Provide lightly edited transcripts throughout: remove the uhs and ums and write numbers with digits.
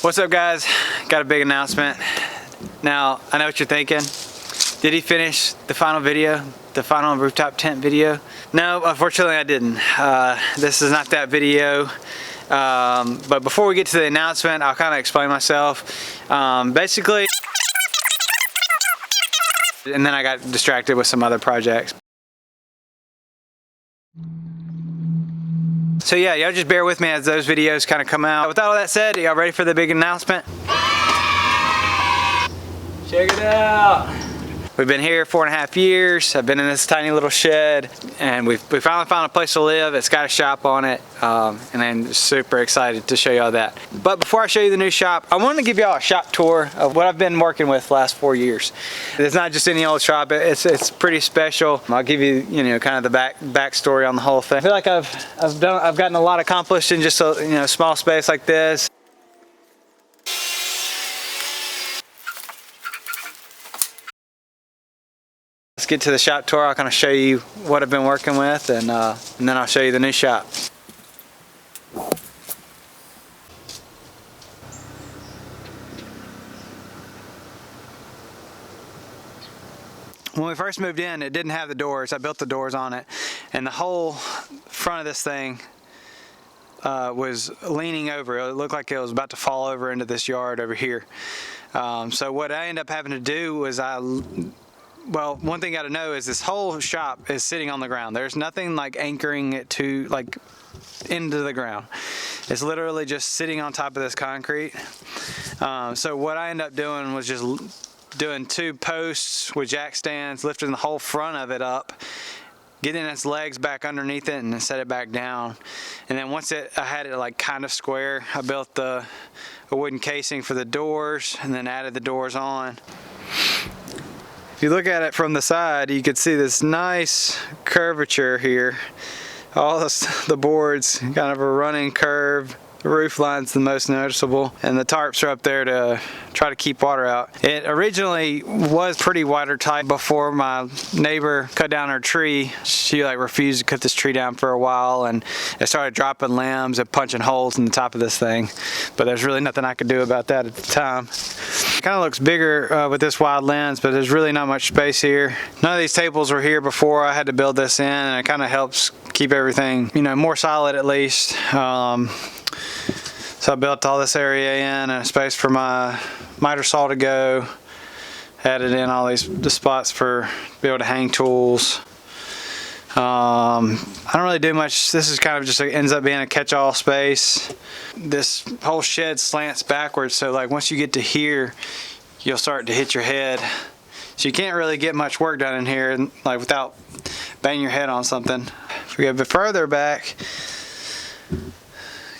What's up, guys? Got a big announcement. Now, I know what you're thinking. Did he finish the final video? The final rooftop tent video? No, unfortunately I didn't. This is not that video. But before we get to the announcement, I'll kind of explain myself. Basically, and then I got distracted with some other projects. So yeah, y'all just bear with me as those videos kind of come out. With all that said, y'all ready for the big announcement? Check it out. We've been here 4.5 years. I've been in this tiny little shed, and we finally found a place to live. It's got a shop on it, and I'm super excited to show y'all that. But before I show you the new shop, I want to give y'all a shop tour of what I've been working with the last 4 years. It's not just any old shop. It's pretty special. I'll give you, kind of the backstory on the whole thing. I feel like I've gotten a lot accomplished in just a small space like this. Let's get to the shop tour. I'll kind of show you what I've been working with, and then I'll show you the new shop. When we first moved in, it didn't have the doors. I built the doors on it, and the whole front of this thing was leaning over. It looked like it was about to fall over into this yard over here. So what I ended up having to do was well, one thing you gotta know is this whole shop is sitting on the ground. There's nothing like anchoring it to into the ground. It's literally just sitting on top of this concrete. So what I ended up doing was just doing 2 posts with jack stands, lifting the whole front of it up, getting its legs back underneath it, and then set it back down. And then once I had it like kind of square, I built a wooden casing for the doors, and then added the doors on. If you look at it from the side, you can see this nice curvature here. All the boards, kind of a running curve. The roof line's the most noticeable, and the tarps are up there to try to keep water out. It originally was pretty watertight before my neighbor cut down her tree. She refused to cut this tree down for a while, and it started dropping limbs and punching holes in the top of this thing. But there's really nothing I could do about that at the time. It kind of looks bigger with this wide lens, but there's really not much space here. None of these tables were here before. I had to build this in, and it kind of helps keep everything, more solid at least. So I built all this area in, and a space for my miter saw to go. Added in all the spots for to be able to hang tools. I don't really do much. This is kind of just ends up being a catch-all space. This whole shed slants backwards, so once you get to here, you'll start to hit your head. So you can't really get much work done in here without banging your head on something. If we go a bit further back,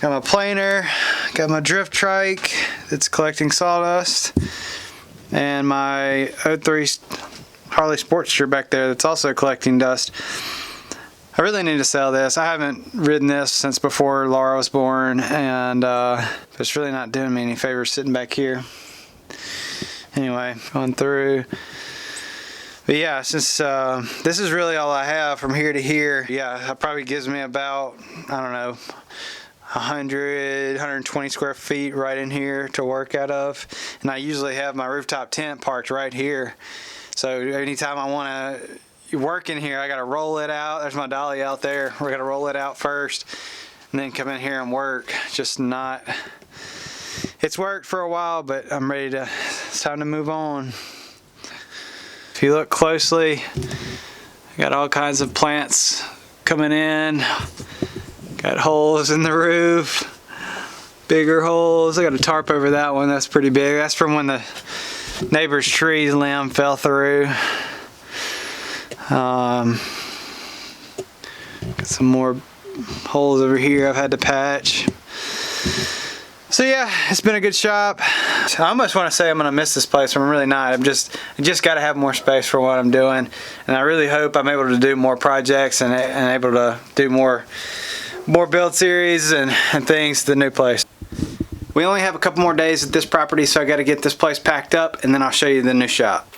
got my planer, got my drift trike that's collecting sawdust, and my 03 Harley Sportster back there that's also collecting dust. I really need to sell this. I haven't ridden this since before Laura was born, and it's really not doing me any favors sitting back here. Anyway, going through. But yeah, since this is really all I have from here to here, yeah, it probably gives me about, I don't know, 120 square feet right in here to work out of. And I usually have my rooftop tent parked right here. So anytime I want to work in here, I got to roll it out. There's my dolly out there. We're going to roll it out first and then come in here and work. Just not, it's worked for a while, but I'm ready to, it's time to move on. If you look closely, I got all kinds of plants coming in. Got holes in the roof, bigger holes. I got a tarp over that one, that's pretty big. That's from when the neighbor's tree limb fell through. Got some more holes over here I've had to patch. So yeah, it's been a good shop. I almost want to say I'm gonna miss this place, but I'm really not. I just got to have more space for what I'm doing, and I really hope I'm able to do more projects and able to do more build series and things to the new place. We only have a couple more days at this property, so I got to get this place packed up, and then I'll show you the new shop.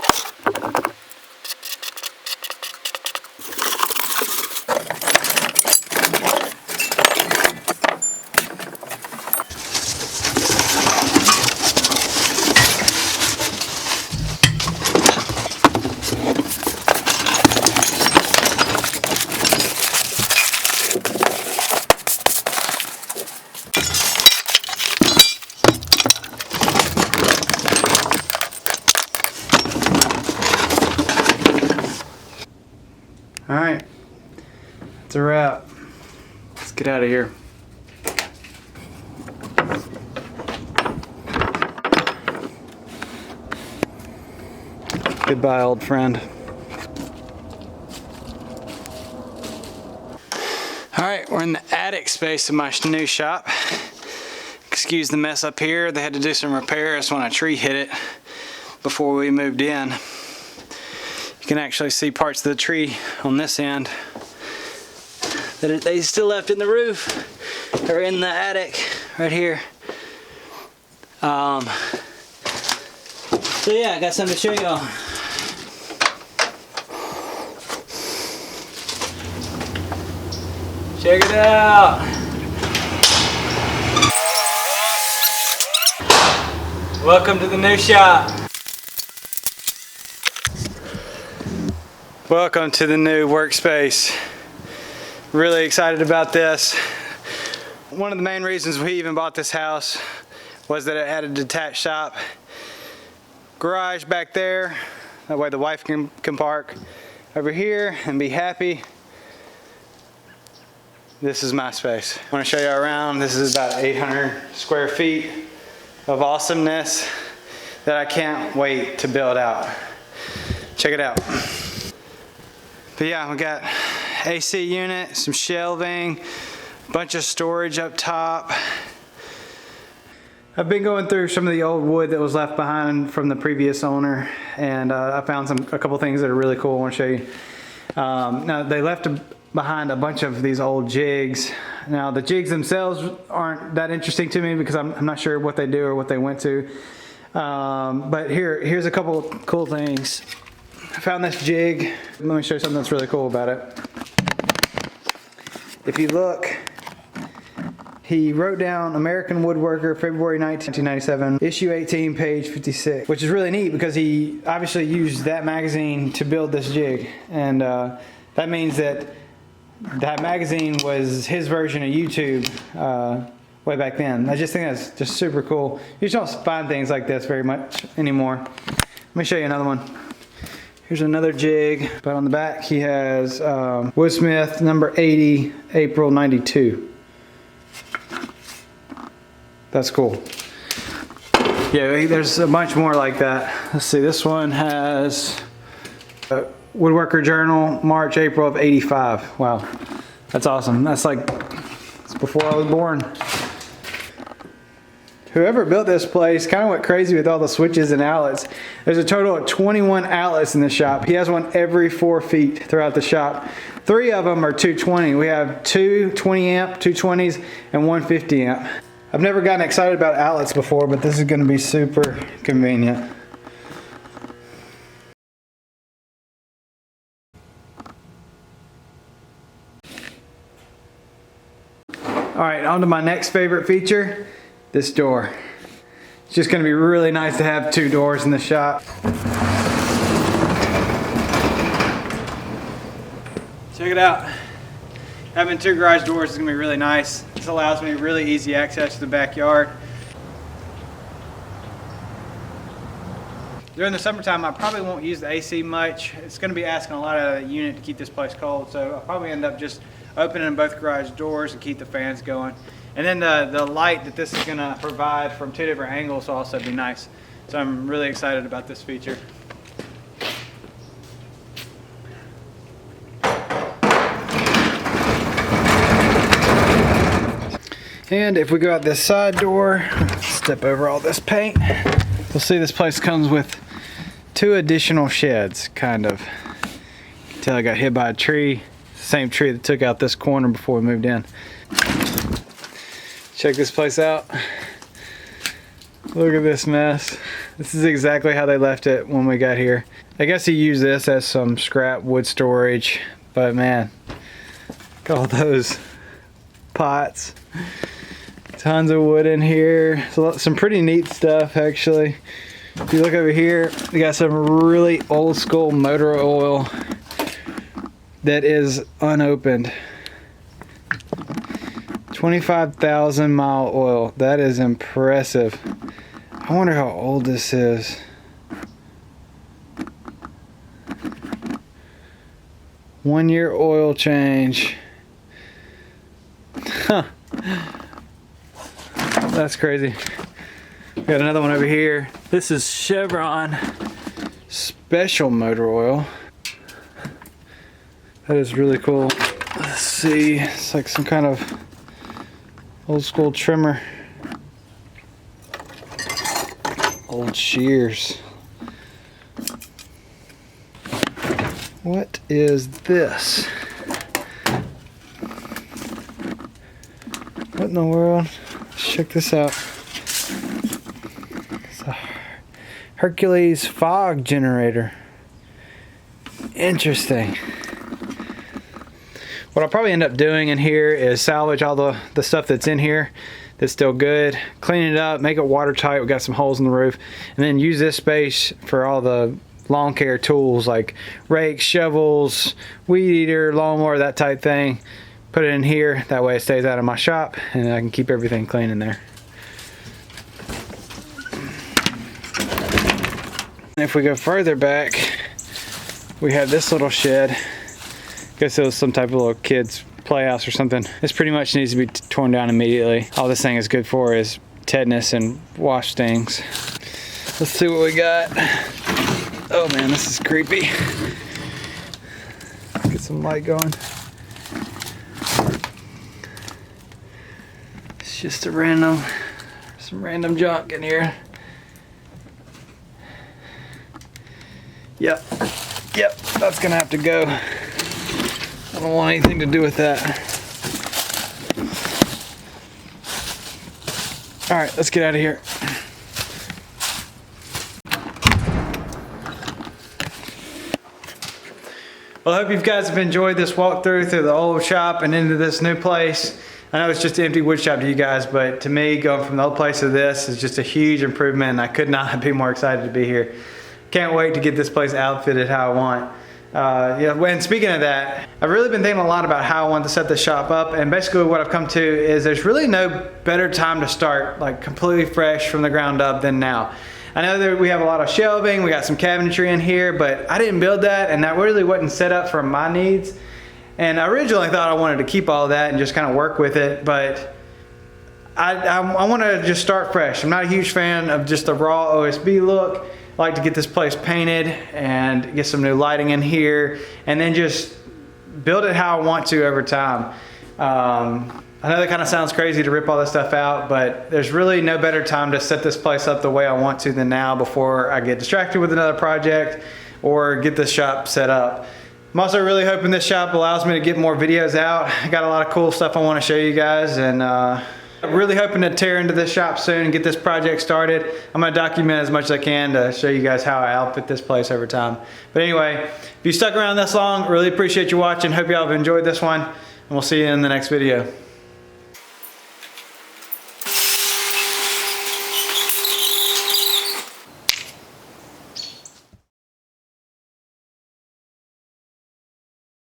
All right, that's a wrap. Let's get out of here. Goodbye, old friend. All right, we're in the attic space of my new shop. Excuse the mess up here. They had to do some repairs when a tree hit it before we moved in. You can actually see parts of the tree on this end that they still left in the roof or in the attic right here. So yeah, I got something to show y'all. Check it out. Welcome to the new shop. Welcome to the new workspace. Really excited about this. One of the main reasons we even bought this house was that it had a detached shop. Garage back there. That way the wife can park over here and be happy. This is my space. I want to show you around. This is about 800 square feet of awesomeness that I can't wait to build out. Check it out. But yeah, we got AC unit, some shelving, a bunch of storage up top. I've been going through some of the old wood that was left behind from the previous owner, and I found a couple things that are really cool I want to show you. Now they left behind a bunch of these old jigs. Now the jigs themselves aren't that interesting to me because I'm not sure what they do or what they went to. But here's a couple of cool things. I found this jig. Let me show you something that's really cool about it. If you look, he wrote down American Woodworker, February 1997, issue 18, page 56, which is really neat because he obviously used that magazine to build this jig. And that means that magazine was his version of YouTube way back then. I just think that's just super cool. You just don't find things like this very much anymore. Let me show you another one. Here's another jig, but on the back he has Woodsmith number 80, April 92. That's cool. Yeah, there's a bunch more like that. Let's see, this one has Woodworker Journal, March, April of 85. Wow, that's awesome. That's before I was born. Whoever built this place kind of went crazy with all the switches and outlets. There's a total of 21 outlets in the shop. He has one every 4 feet throughout the shop. 3 of them are 220. We have 2 20 amp, 220s, and 150 amp. I've never gotten excited about outlets before, but this is going to be super convenient. All right, on to my next favorite feature, this door. It's just going to be really nice to have 2 doors in the shop. Check it out. Having 2 garage doors is going to be really nice. This allows me really easy access to the backyard. During the summertime, I probably won't use the AC much. It's going to be asking a lot out of the unit to keep this place cold, so I'll probably end up just opening both garage doors and keep the fans going. And then the light that this is going to provide from 2 different angles will also be nice. So I'm really excited about this feature. And if we go out this side door, step over all this paint, you'll see this place comes with 2 additional sheds, kind of. You can tell I got hit by a tree. Same tree that took out this corner before we moved in. Check this place out. Look at this mess. This is exactly how they left it when we got here. I guess he used this as some scrap wood storage, but man, look at all those pots. Tons of wood in here. Some pretty neat stuff actually. If you look over here, we got some really old school motor oil that is unopened. 25,000 mile oil. That is impressive. I wonder how old this is. 1-year oil change. Huh. That's crazy. Got another one over here. This is Chevron special motor oil. That is really cool. Let's see, it's like some kind of old school trimmer. Old shears. What is this? What in the world? Let's check this out. It's a Hercules Fog Generator. Interesting. What I'll probably end up doing in here is salvage all the stuff that's in here that's still good, clean it up, make it watertight. We got some holes in the roof, and then use this space for all the lawn care tools like rakes, shovels, weed eater, lawnmower, that type thing. Put it in here, that way it stays out of my shop and I can keep everything clean in there. And if we go further back, we have this little shed. Guess it was some type of little kids playhouse or something. This pretty much needs to be torn down immediately. All this thing is good for is tetanus and wash stings. Let's see what we got. Oh man, this is creepy. Get some light going. It's just some random junk in here. Yep, that's gonna have to go. I don't want anything to do with that. All right, let's get out of here. Well, I hope you guys have enjoyed this walkthrough through the old shop and into this new place. I know it's just an empty wood shop to you guys, but to me, going from the old place to this is just a huge improvement, and I could not be more excited to be here. Can't wait to get this place outfitted how I want. And speaking of that, I've really been thinking a lot about how I want to set the shop up, and basically what I've come to is there's really no better time to start like completely fresh from the ground up than now. I know that we have a lot of shelving, we got some cabinetry in here, but I didn't build that, and that really wasn't set up for my needs. And I originally thought I wanted to keep all that and just kind of work with it, but I want to just start fresh. I'm not a huge fan of just the raw OSB look. I like to get this place painted and get some new lighting in here, and then just build it how I want to over time. I know that kind of sounds crazy to rip all this stuff out, but there's really no better time to set this place up the way I want to than now, before I get distracted with another project or get the shop set up. I'm also really hoping this shop allows me to get more videos out. I got a lot of cool stuff I want to show you guys, and I'm really hoping to tear into this shop soon and get this project started. I'm going to document as much as I can to show you guys how I outfit this place over time. But anyway, if you stuck around this long, really appreciate you watching. Hope y'all have enjoyed this one, and we'll see you in the next video.